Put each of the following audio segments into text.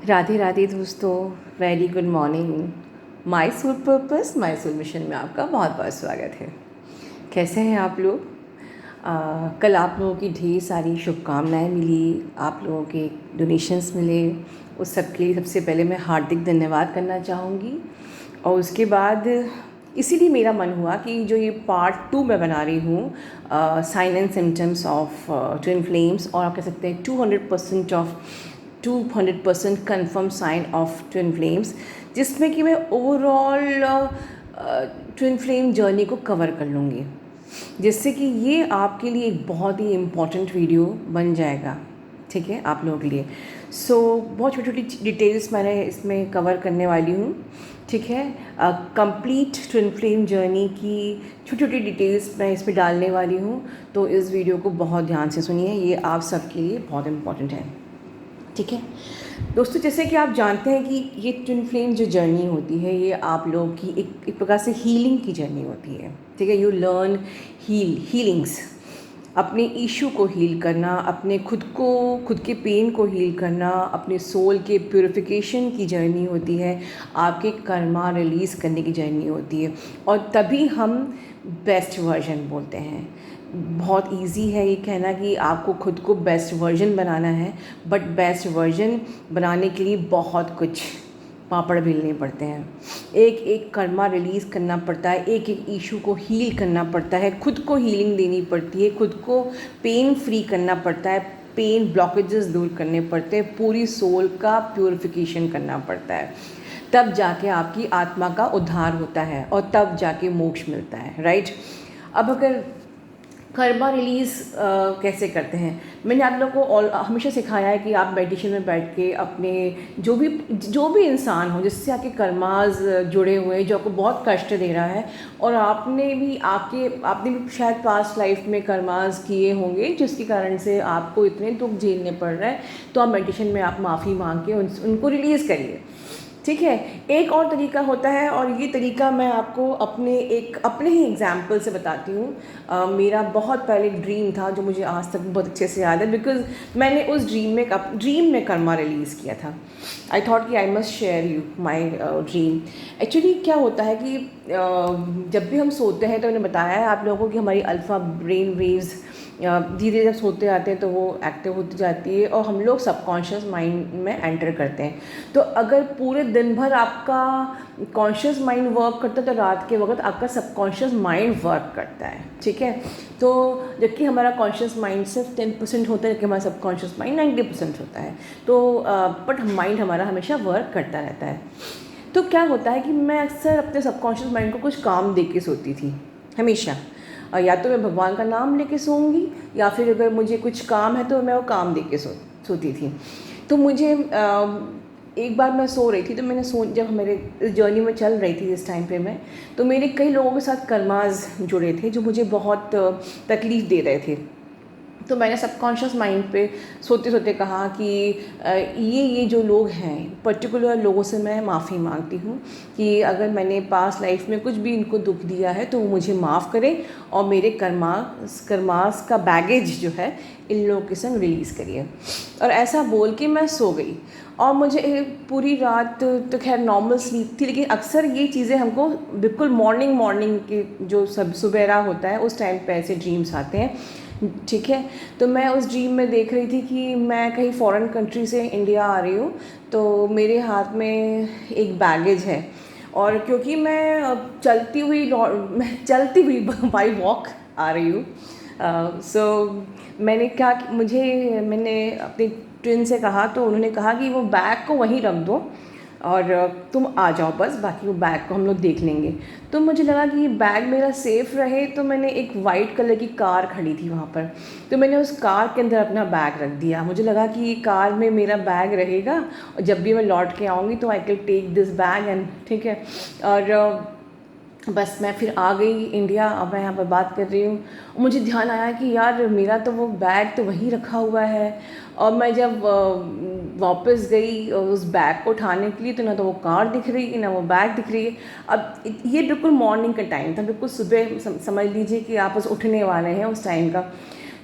राधे राधे दोस्तों, very good morning. My soul purpose my soul mission में आपका बहुत बहुत स्वागत है। कैसे हैं आप लोग? कल आप लोगों की ढेर सारी शुभकामनाएं मिली, आप लोगों के डोनेशंस मिले, उस सब के लिए सबसे पहले मैं हार्दिक धन्यवाद करना चाहूँगी। और उसके बाद इसीलिए मेरा मन हुआ कि जो ये पार्ट 2 मैं बना रही हूँ, sign and symptoms of twin flames, और आप कह सकते हैं 200% confirm sign of twin flames, जिसमें कि मैं ओवरऑल ट्विन फ्लेम जर्नी को कवर कर लूँगी, जिससे कि ये आपके लिए एक बहुत ही इम्पॉर्टेंट वीडियो बन जाएगा। ठीक है, आप लोगों के लिए। बहुत छोटी छोटी डिटेल्स मैंने इसमें कवर करने वाली हूँ। ठीक है, कंप्लीट ट्विन फ्लेम जर्नी की छोटी छोटी डिटेल्स मैं इसमें डालने वाली हूँ, तो इस वीडियो को बहुत ध्यान से सुनिए, ये आप सबके लिए बहुत इम्पॉर्टेंट है। ठीक है दोस्तों, जैसे कि आप जानते हैं कि ये ट्विन फ्लेम जो जर्नी होती है, ये आप लोगों की एक प्रकार से हीलिंग की जर्नी होती है। ठीक है, यू लर्न हीलिंग्स, अपने इशू को हील करना, अपने खुद के पेन को हील करना, अपने सोल के प्योरिफिकेशन की जर्नी होती है, आपके कर्मा रिलीज़ करने की जर्नी होती है, और तभी हम बेस्ट वर्जन बोलते हैं। बहुत इजी है ये कहना कि आपको खुद को बेस्ट वर्जन बनाना है, बट बेस्ट वर्जन बनाने के लिए बहुत कुछ पापड़ बेलने पड़ते हैं, एक एक कर्मा रिलीज़ करना पड़ता है, एक एक इशू को हील करना पड़ता है, खुद को हीलिंग देनी पड़ती है, खुद को पेन फ्री करना पड़ता है, पेन ब्लॉकेजेस दूर करने पड़ते हैं, पूरी सोल का प्योरिफिकेशन करना पड़ता है, तब जाके आपकी आत्मा का उद्धार होता है और तब जाके मोक्ष मिलता है। राइट। अब अगर कर्मा रिलीज़ कैसे करते हैं, मैंने आप लोगों को हमेशा सिखाया है कि आप मेडिटेशन में बैठ के अपने जो भी इंसान हो जिससे आपके कर्माज जुड़े हुए हैं, जो आपको बहुत कष्ट दे रहा है, और आपने भी शायद पास्ट लाइफ में कर्माज किए होंगे जिसके कारण से आपको इतने दुख झेलने पड़ रहा है, तो आप मेडिटेशन में आप माफ़ी मांग के उनको रिलीज़ करिए। ठीक है, एक और तरीका होता है, और ये तरीका मैं आपको अपने ही एग्जाम्पल से बताती हूँ। मेरा बहुत पहले एक ड्रीम था जो मुझे आज तक बहुत अच्छे से याद है, बिकॉज मैंने उस ड्रीम में कर्मा रिलीज़ किया था। आई थॉट कि I must share you my dream. Actually क्या होता है कि जब भी हम सोते हैं, तो मैंने बताया है आप लोगों को कि हमारी अल्फ़ा ब्रेन वेव्स धीरे धीरे जब सोते आते हैं तो वो एक्टिव होती जाती है, और हम लोग सबकॉन्शियस माइंड में एंटर करते हैं। तो अगर पूरे दिन भर आपका कॉन्शियस माइंड वर्क करता है, तो रात के वक्त आपका सबकॉन्शियस माइंड वर्क करता है। ठीक है, तो जबकि हमारा कॉन्शियस माइंड सिर्फ 10% होता है, जबकि हमारा सबकॉन्शियस माइंड 90% होता है। तो बट माइंड हमारा हमेशा वर्क करता रहता है। तो क्या होता है कि मैं अक्सर अपने सबकॉन्शियस माइंड को कुछ काम दे के सोती थी हमेशा। या तो मैं भगवान का नाम लेके सोऊंगी, या फिर अगर मुझे कुछ काम है तो मैं वो काम दे के सोती थी। तो मुझे एक बार मैं सो रही थी, तो जब मेरे इस जर्नी में चल रही थी इस टाइम पे मैं, तो मेरे कई लोगों के साथ कर्माज जुड़े थे जो मुझे बहुत तकलीफ़ दे रहे थे। तो मैंने सबकॉन्शियस माइंड पे सोते सोते कहा कि ये जो लोग हैं, पर्टिकुलर लोगों से मैं माफ़ी मांगती हूँ कि अगर मैंने पास्ट लाइफ में कुछ भी इनको दुख दिया है तो वो मुझे माफ़ करें, और मेरे कर्मास का बैगेज जो है इन लोगों के संग रिलीज़ करिए। और ऐसा बोल के मैं सो गई, और मुझे पूरी रात तो खैर नॉर्मल स्लीप थी, लेकिन अक्सर ये चीज़ें हमको बिल्कुल मॉर्निंग के जो सुबेरा होता है उस टाइम पे ऐसे ड्रीम्स आते हैं। ठीक है, तो मैं उस ड्रीम में देख रही थी कि मैं कहीं फॉरेन कंट्री से इंडिया आ रही हूँ, तो मेरे हाथ में एक बैगेज है, और क्योंकि मैं चलती हुई बाई वॉक आ रही हूँ, मैंने अपनी ट्विन से कहा, तो उन्होंने कहा कि वो बैग को वहीं रख दो और तुम आ जाओ बस, बाकी वो बैग को हम लोग देख लेंगे। तो मुझे लगा कि ये बैग मेरा सेफ़ रहे, तो मैंने एक वाइट कलर की कार खड़ी थी वहाँ पर, तो मैंने उस कार के अंदर अपना बैग रख दिया। मुझे लगा कि ये कार में मेरा बैग रहेगा, और जब भी मैं लौट के आऊँगी तो I can take this bag and, ठीक है। और बस मैं फिर आ गई इंडिया। अब मैं यहाँ पर बात कर रही हूँ, मुझे ध्यान आया कि यार मेरा तो वो बैग तो वहीं रखा हुआ है, और मैं जब वापस गई उस बैग को उठाने के लिए, तो ना तो वो कार दिख रही है ना वो बैग दिख रही है। अब ये बिल्कुल मॉर्निंग का टाइम था, बिल्कुल सुबह, समझ लीजिए कि आप बस उठने वाले हैं उस टाइम का।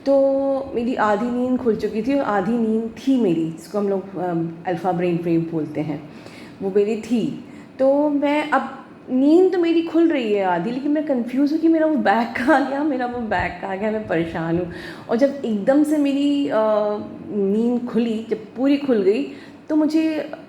तो मेरी आधी नींद खुल चुकी थी और आधी नींद थी मेरी, जिसको हम लोग अल्फ़ा ब्रेन वेव बोलते हैं, वो मेरी थी। तो मैं अब नींद तो मेरी खुल रही है आधी, लेकिन मैं कंफ्यूज हूँ कि मेरा वो बैग कहाँ गया, मेरा वो बैग कहाँ गया, मैं परेशान हूँ। और जब एकदम से मेरी नींद खुली, जब पूरी खुल गई, तो मुझे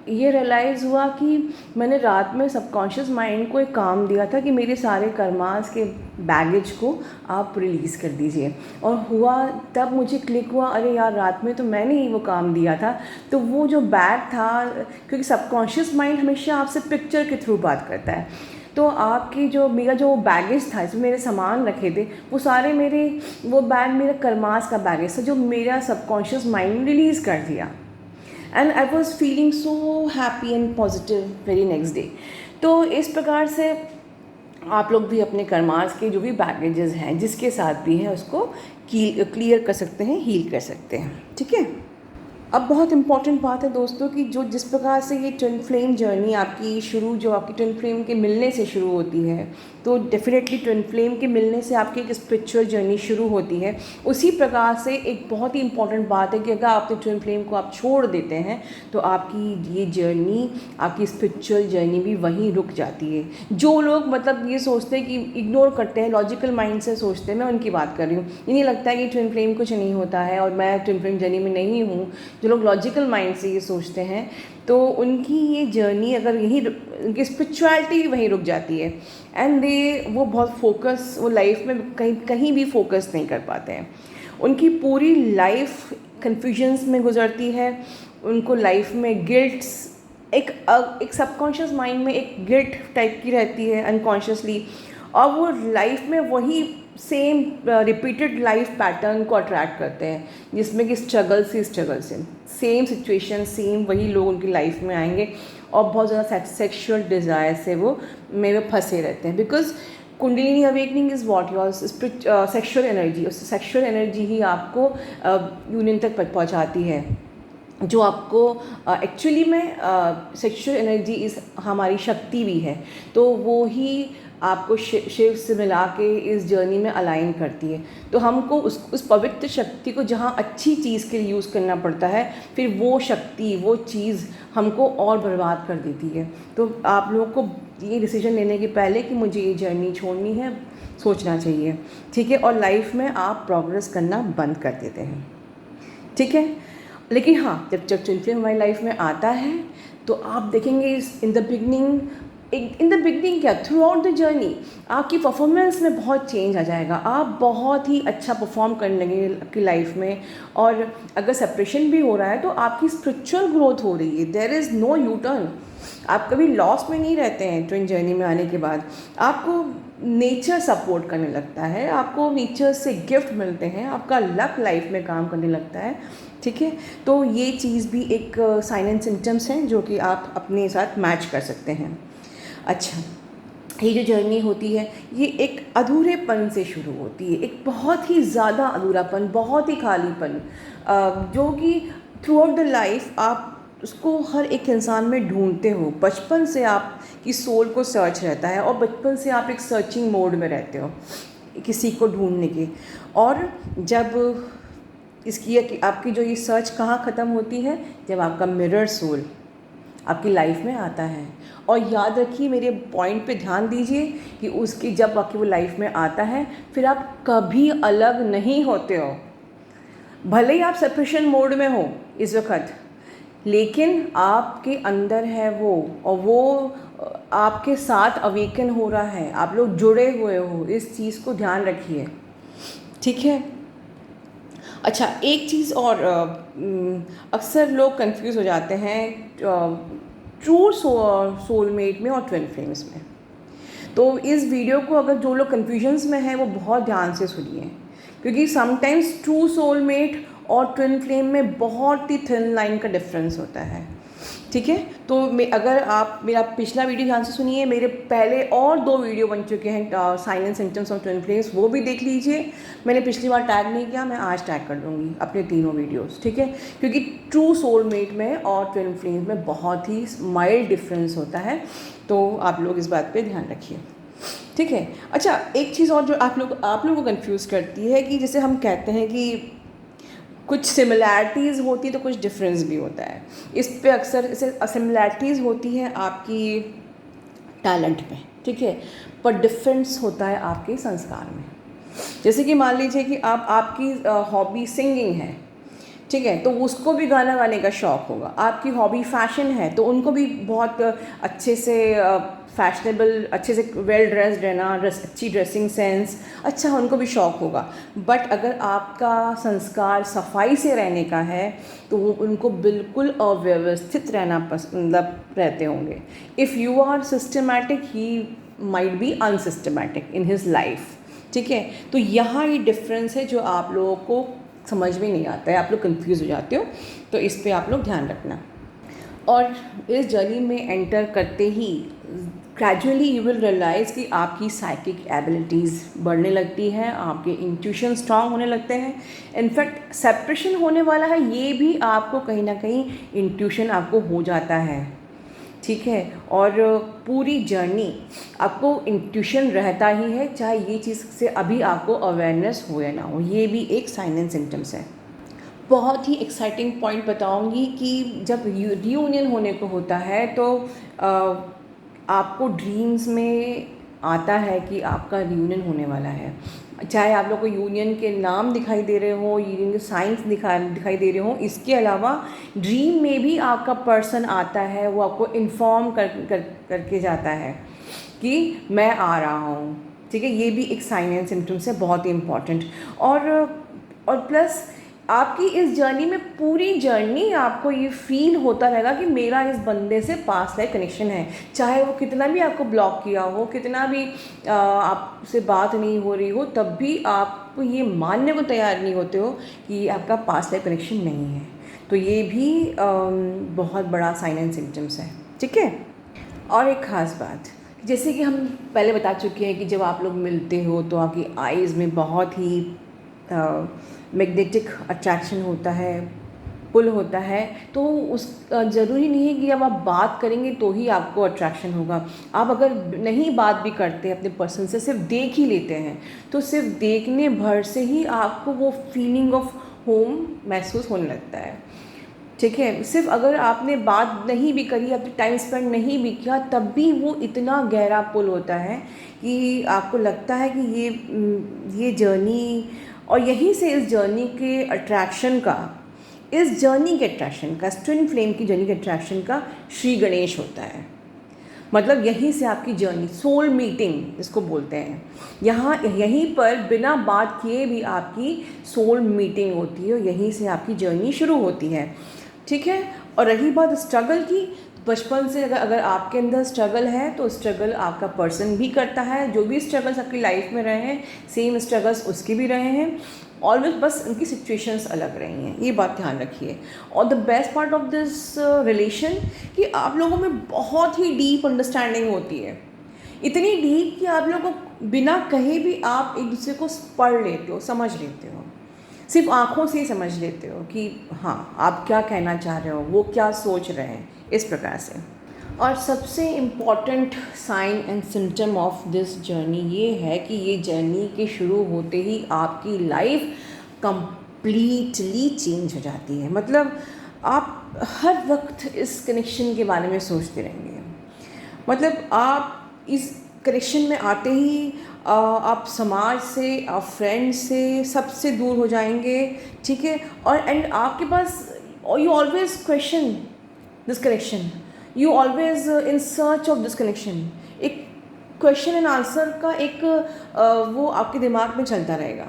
ये रियलाइज़ हुआ कि मैंने रात में सबकॉन्शियस माइंड को एक काम दिया था कि मेरे सारे कर्मास के बैगेज को आप रिलीज़ कर दीजिए। और हुआ तब मुझे क्लिक हुआ, अरे यार रात में तो मैंने ही वो काम दिया था। तो वो जो बैग था, क्योंकि सबकॉन्शियस माइंड हमेशा आपसे पिक्चर के थ्रू बात करता है, तो आपकी जो मेरा जो बैगेज था, इसमें मेरे सामान रखे थे, वो सारे मेरे, वो बैग मेरा कर्मास का बैगेज था जो मेरा सबकॉन्शियस माइंड ने रिलीज़ कर दिया। And I was feeling so happy and positive very next day. तो इस प्रकार से आप लोग भी अपने कर्मास के जो भी बैगेजेस हैं, जिसके साथ भी हैं, उसको क्लियर कर सकते हैं, हील कर सकते हैं। ठीक है। अब बहुत इम्पॉर्टेंट बात है दोस्तों कि जो जिस प्रकार से ये ट्विन फ्लेम जर्नी आपकी जो आपकी ट्विन फ्लेम के मिलने से शुरू होती है, तो डेफिनेटली ट्विन फ्लेम के मिलने से आपकी एक स्पिरिचुअल जर्नी शुरू होती है। उसी प्रकार से एक बहुत ही इम्पॉर्टेंट बात है कि अगर आपने ट्विन फ्लेम को आप छोड़ देते हैं, तो आपकी ये जर्नी, आपकी स्पिरिचुअल जर्नी भी वहीं रुक जाती है। जो लोग मतलब ये सोचते हैं कि इग्नोर करते हैं, लॉजिकल माइंड से सोचते हैं, मैं उनकी बात कर रही हूँ, इन्हें लगता है कि ट्विन फ्लेम कुछ नहीं होता है और मैं ट्विन फ्लेम जर्नी में नहीं हूँ, जो लोग लॉजिकल माइंड से ये सोचते हैं, तो उनकी ये जर्नी अगर यहीं, उनकी स्पिरिचुअलिटी वहीं रुक जाती है। एंड वो बहुत फोकस, वो लाइफ में कहीं भी फोकस नहीं कर पाते हैं। उनकी पूरी लाइफ कन्फ्यूजन्स में गुजरती है। उनको लाइफ में गिल्ट्स, एक सबकॉन्शियस माइंड में एक गिल्ट टाइप की रहती है अनकॉन्शियसली, और वो लाइफ में वही सेम रिपीटेड लाइफ पैटर्न को अट्रैक्ट करते हैं, जिसमें कि स्ट्रगल से सेम सिचुएशन, सेम वही लोग उनकी लाइफ में आएंगे और बहुत ज़्यादा सेक्शुअल डिज़ायर से वो में फंसे रहते हैं। Because kundalini awakening is what your sexual energy, उस सेक्शुअल एनर्जी ही आपको यूनियन तक पहुँचाती है, जो आपको एक्चुअली में सेक्शुअल एनर्जी इस हमारी शक्ति भी है, तो वो ही आपको शिव से मिला के इस जर्नी में अलाइन करती है। तो हमको उस पवित्र शक्ति को जहाँ अच्छी चीज़ के लिए यूज़ करना पड़ता है, फिर वो शक्ति, वो चीज़ हमको और बर्बाद कर देती है। तो आप लोगों को ये डिसीजन लेने के पहले कि मुझे ये जर्नी छोड़नी है, सोचना चाहिए। ठीक है। और लाइफ में आप प्रोग्रेस करना बंद कर देते हैं। ठीक है। लेकिन हाँ, जब ट्विन फ्लेम हमारी लाइफ में आता है, तो आप देखेंगे इन द बिगनिंग क्या, थ्रू आउट द जर्नी आपकी परफॉर्मेंस में बहुत चेंज आ जाएगा। आप बहुत ही अच्छा परफॉर्म करने लगेंगे आपकी लाइफ में। और अगर सेपरेशन भी हो रहा है, तो आपकी स्पिरिचुअल ग्रोथ हो रही है। There is no U turn. आप कभी लॉस में नहीं रहते हैं। ट्विन जर्नी में आने के बाद आपको नेचर सपोर्ट करने लगता है, आपको नेचर से गिफ्ट मिलते हैं, आपका लक लाइफ में काम करने लगता है। ठीक है। तो ये चीज़ भी एक साइन एंड सिम्टम्स हैं जो कि आप अपने साथ मैच कर सकते हैं। अच्छा, ये जो जर्नी होती है, ये एक अधूरेपन से शुरू होती है, एक बहुत ही ज़्यादा अधूरापन, बहुत ही खालीपन, जो कि थ्रू आउट द लाइफ आप उसको हर एक इंसान में ढूंढते हो। बचपन से आपकी सोल को सर्च रहता है, और बचपन से आप एक सर्चिंग मोड में रहते हो किसी को ढूंढने के। और जब इसकी आपकी जो ये सर्च कहाँ ख़त्म होती है, जब आपका मिरर सोल आपकी लाइफ में आता है। और याद रखिए, मेरे पॉइंट पे ध्यान दीजिए कि उसकी जब आपकी वो लाइफ में आता है, फिर आप कभी अलग नहीं होते हो। भले ही आप सेपरेशन मोड में हो इस वक्त, लेकिन आपके अंदर है वो, और वो आपके साथ अवेकन हो रहा है, आप लोग जुड़े हुए हो। इस चीज़ को ध्यान रखिए। ठीक है। अच्छा, एक चीज़ और, अक्सर लोग कंफ्यूज हो जाते हैं ट्रू सोलमेट में और ट्विन फ्लेम्स में। तो इस वीडियो को अगर जो लोग कन्फ्यूजन्स में हैं, वो बहुत ध्यान से सुनिए, क्योंकि समटाइम्स ट्रू सोलमेट और ट्विन फ्लेम में बहुत ही थिन लाइन का डिफरेंस होता है। ठीक है। तो अगर आप मेरा पिछला वीडियो ध्यान से सुनिए, मेरे पहले और 2 वीडियो बन चुके हैं sign and symptoms of twin flames, वो भी देख लीजिए। मैंने पिछली बार टैग नहीं किया, मैं आज टैग कर दूँगी अपने तीनों वीडियोस। ठीक है। क्योंकि ट्रू सोलमेट में और ट्विन फ्लेम्स में बहुत ही माइल्ड डिफरेंस होता है, तो आप लोग इस बात पे ध्यान रखिए। ठीक है। अच्छा, एक चीज़ और जो आप लोगों को कंफ्यूज करती है कि जैसे हम कहते हैं कि कुछ सिमिलैरिटीज़ होती है तो कुछ डिफरेंस भी होता है। इस पे अक्सर इसे सिमिलैरिटीज़ होती हैं आपकी टैलेंट में, ठीक है, पर डिफरेंस होता है आपके संस्कार में। जैसे कि मान लीजिए कि आपकी हॉबी सिंगिंग है, ठीक है, तो उसको भी गाना गाने का शौक़ होगा। आपकी हॉबी फैशन है तो उनको भी बहुत अच्छे से फैशनेबल, अच्छे से वेल ड्रेस्ड रहना, अच्छी ड्रेसिंग सेंस, अच्छा उनको भी शौक़ होगा। बट अगर आपका संस्कार सफाई से रहने का है तो वो उनको बिल्कुल अव्यवस्थित रहना मतलब रहते होंगे। If you are systematic, he might be unsystematic in his life, ठीक है। तो यहाँ ये डिफरेंस है जो आप लोगों को समझ में नहीं आता है, आप लोग कंफ्यूज हो जाते हो, तो इस पे आप लोग ध्यान रखना। और इस जर्नी में एंटर करते ही ग्रेजुअली यू विल रियलाइज़ कि आपकी साइकिक एबिलिटीज़ बढ़ने लगती हैं, आपके इंट्यूशन स्ट्रांग होने लगते हैं। इनफैक्ट सेपरेशन होने वाला है, ये भी आपको कहीं ना कहीं इंट्यूशन आपको हो जाता है, ठीक है। और पूरी जर्नी आपको इंट्यूशन रहता ही है, चाहे ये चीज़ से अभी आपको अवेयरनेस हो या ना हो, ये भी एक साइन एंड सिम्टम्स है। बहुत ही एक्साइटिंग पॉइंट बताऊंगी कि जब रियूनियन होने को होता है तो आपको ड्रीम्स में आता है कि आपका रियूनियन होने वाला है। चाहे आप लोग को यूनियन के नाम दिखाई दे रहे हो, यूनियन के साइंस दिखाई दे रहे हो, इसके अलावा ड्रीम में भी आपका पर्सन आता है, वो आपको इन्फॉर्म करके जाता है कि मैं आ रहा हूँ, ठीक है। ये भी एक साइन एंड सिम्टम्स है, बहुत ही इम्पॉर्टेंट। और प्लस आपकी इस जर्नी में, पूरी जर्नी आपको ये फील होता रहेगा कि मेरा इस बंदे से पास लाइफ कनेक्शन है। चाहे वो कितना भी आपको ब्लॉक किया हो, कितना भी आपसे बात नहीं हो रही हो, तब भी आप ये मानने को तैयार नहीं होते हो कि आपका पास लाइफ कनेक्शन नहीं है। तो ये भी बहुत बड़ा साइन एंड सिम्टम्स है, ठीक है। और एक ख़ास बात, जैसे कि हम पहले बता चुके हैं कि जब आप लोग मिलते हो तो आपकी आइज़ में बहुत ही मैग्नेटिक अट्रैक्शन होता है, पुल होता है। तो उस ज़रूरी नहीं है कि अब आप बात करेंगे तो ही आपको अट्रैक्शन होगा। आप अगर नहीं बात भी करते अपने पर्सन से, सिर्फ देख ही लेते हैं, तो सिर्फ देखने भर से ही आपको वो फीलिंग ऑफ होम महसूस होने लगता है, ठीक है। सिर्फ अगर आपने बात नहीं भी करी, अपने टाइम स्पेंड नहीं भी किया, तब भी वो इतना गहरा पुल होता है कि आपको लगता है कि ये जर्नी, और यहीं से इस जर्नी के अट्रैक्शन का, इस ट्विन फ्लेम की जर्नी के अट्रैक्शन का श्री गणेश होता है। मतलब यहीं से आपकी जर्नी, सोल मीटिंग इसको बोलते हैं, यहीं पर बिना बात किए भी आपकी सोल मीटिंग होती है, और यहीं से आपकी जर्नी शुरू होती है, ठीक है। और रही बात स्ट्रगल की, बचपन से अगर आपके अंदर स्ट्रगल है तो स्ट्रगल आपका पर्सन भी करता है। जो भी स्ट्रगल्स आपकी लाइफ में रहे हैं, सेम स्ट्रगल्स उसके भी रहे हैं, ऑलवेज, बस उनकी सिचुएशंस अलग रही हैं, ये बात ध्यान रखिए। और the best part of this relation कि आप लोगों में बहुत ही डीप अंडरस्टैंडिंग होती है, इतनी डीप कि आप लोगों को बिना कहे भी आप एक दूसरे को पढ़ लेते हो, समझ लेते हो, सिर्फ आँखों से ही समझ लेते हो कि हाँ आप क्या कहना चाह रहे हो, वो क्या सोच रहे हैं, इस प्रकार से। और सबसे important sign and symptom of this journey ये है कि ये जर्नी के शुरू होते ही आपकी लाइफ कंप्लीटली चेंज हो जाती है। मतलब आप हर वक्त इस कनेक्शन के बारे में सोचते रहेंगे। मतलब आप इस कनेक्शन में आते ही आप समाज से, आप फ्रेंड से, सबसे दूर हो जाएंगे, ठीक है। और एंड आपके पास, you always question this connection, you always in search of this connection. एक क्वेश्चन एंड आंसर का एक वो आपके दिमाग में चलता रहेगा।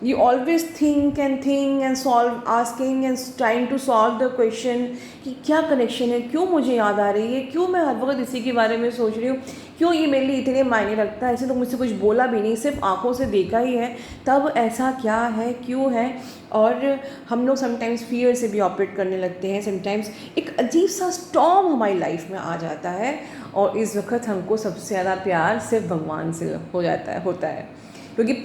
You always think and solve, asking and trying to solve the question कि क्या कनेक्शन है, क्यों मुझे याद आ रही है, क्यों मैं हर वक्त इसी के बारे में सोच रही हूँ, क्यों ये मेरे लिए इतने मायने रखता है। ऐसे तो मुझसे कुछ बोला भी नहीं, सिर्फ आंखों से देखा ही है, तब ऐसा क्या है, क्यों है। और हम लोग समटाइम्स फियर से भी ऑपरेट करने लगते हैं। समटाइम्स एक अजीब सा स्टॉर्म हमारी लाइफ में आ जाता है, और इस वक्त हमको सबसे ज़्यादा प्यार सिर्फ भगवान से होता है, क्योंकि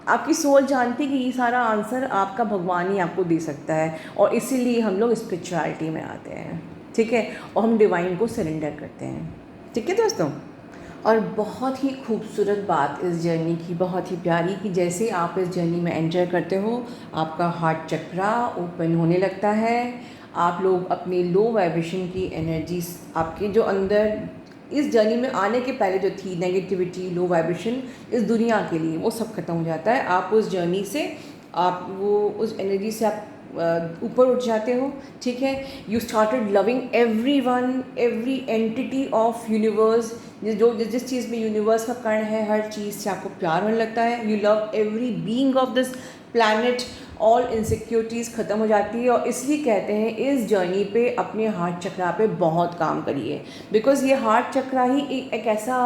आपकी सोच जानती है कि ये सारा आंसर आपका भगवान ही आपको दे सकता है। और इसीलिए हम लोग स्पिरिचुअलिटी में आते हैं, ठीक है, और हम डिवाइन को सरेंडर करते हैं, ठीक है दोस्तों। और बहुत ही खूबसूरत बात इस जर्नी की, बहुत ही प्यारी, कि जैसे आप इस जर्नी में एंटर करते हो आपका हार्ट चक्रा ओपन होने लगता है। आप लोग अपनी लो वाइब्रेशन की एनर्जी, आपके जो अंदर इस जर्नी में आने के पहले जो थी नेगेटिविटी, लो वाइब्रेशन इस दुनिया के लिए, वो सब खत्म हो जाता है। आप उस जर्नी से, आप वो उस एनर्जी से आप ऊपर उठ जाते हो। ठीक है, you started loving every one, every entity of universe. जिस चीज़ में यूनिवर्स का कण है, हर चीज़ से आपको प्यार होने लगता है। You love every being of this planet. All insecurities ख़त्म हो जाती है। और इसलिए कहते हैं इस जर्नी पे अपने हार्ट चक्रा पे बहुत काम करिए, बिकॉज़ ये हार्ट चक्रा ही एक ऐसा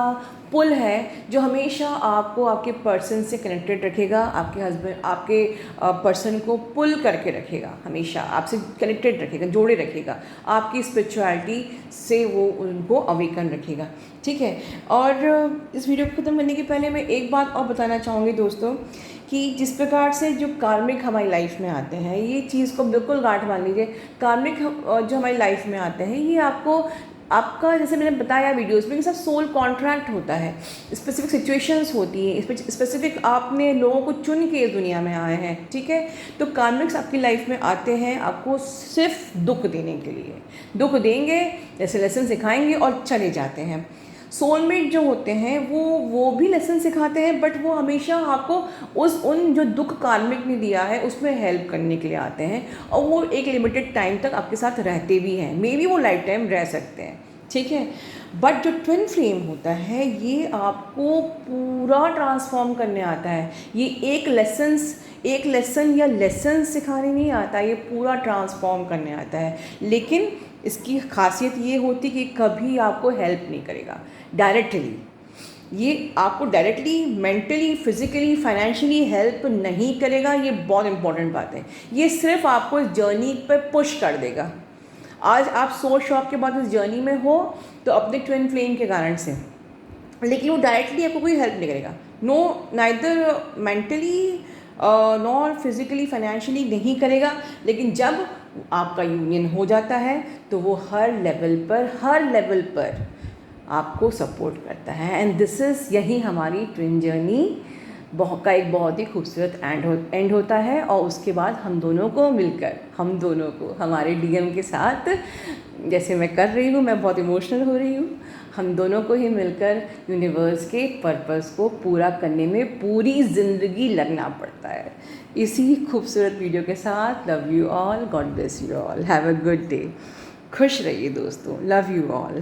पुल है जो हमेशा आपको आपके पर्सन से कनेक्टेड रखेगा, आपके हस्बैंड, आपके पर्सन को पुल करके रखेगा, हमेशा आपसे कनेक्टेड रखेगा, जोड़े रखेगा, आपकी स्पिरिचुअलिटी से वो उनको अवेकन रखेगा। ठीक है, और इस वीडियो को ख़त्म करने के पहले मैं एक बात और बताना चाहूँगी दोस्तों, कि जिस प्रकार से जो कार्मिक हमारी लाइफ में आते हैं, ये चीज़ को बिल्कुल गांठ बांध लीजिए। कार्मिक जो हमारी लाइफ में आते हैं, ये आपका जैसे मैंने बताया वीडियोस में, कि सब सोल कॉन्ट्रैक्ट होता है। स्पेसिफिक सिचुएशंस होती हैं, स्पेसिफिक आपने लोगों को चुन के इस दुनिया में आए हैं। ठीक है, तो कार्मिक्स आपकी लाइफ में आते हैं आपको सिर्फ दुख देने के लिए। दुख देंगे, जैसे लेसन सिखाएंगे और चले जाते हैं। सोलमेट जो होते हैं वो भी लेसन सिखाते हैं, बट वो हमेशा आपको उन जो दुख कार्मिक ने दिया है उसमें हेल्प करने के लिए आते हैं, और वो एक लिमिटेड टाइम तक आपके साथ रहते भी हैं। मे बी वो लाइफ टाइम रह सकते हैं। ठीक है, बट जो ट्विन फ्लेम होता है ये आपको पूरा ट्रांसफॉर्म करने आता है। ये एक लेसन या लेसन सिखाने नहीं आता, ये पूरा ट्रांसफॉर्म करने आता है। लेकिन इसकी खासियत ये होती कि कभी आपको हेल्प नहीं करेगा डायरेक्टली। ये आपको directly mentally, physically, financially help नहीं करेगा। ये बहुत इंपॉर्टेंट बात है। ये सिर्फ आपको इस जर्नी पर पुश कर देगा। आज आप सोल शॉप के बाद इस जर्नी में हो तो अपने ट्विन फ्लेम के कारण से, लेकिन वो डायरेक्टली आपको कोई हेल्प नहीं करेगा। Neither mentally nor physically, financially नहीं करेगा। लेकिन जब आपका यूनियन हो जाता है तो वो हर लेवल पर आपको सपोर्ट करता है। एंड दिस इज़, यही हमारी ट्विन जर्नी का एक बहुत ही खूबसूरत एंड होता है। और उसके बाद हम दोनों को हमारे डीएम के साथ, जैसे मैं कर रही हूँ, मैं बहुत इमोशनल हो रही हूँ, हम दोनों को ही मिलकर यूनिवर्स के पर्पस को पूरा करने में पूरी ज़िंदगी लगना पड़ता है। इसी खूबसूरत वीडियो के साथ, love you all, God bless you all, have a good day. खुश रहिए दोस्तों, लव यू ऑल।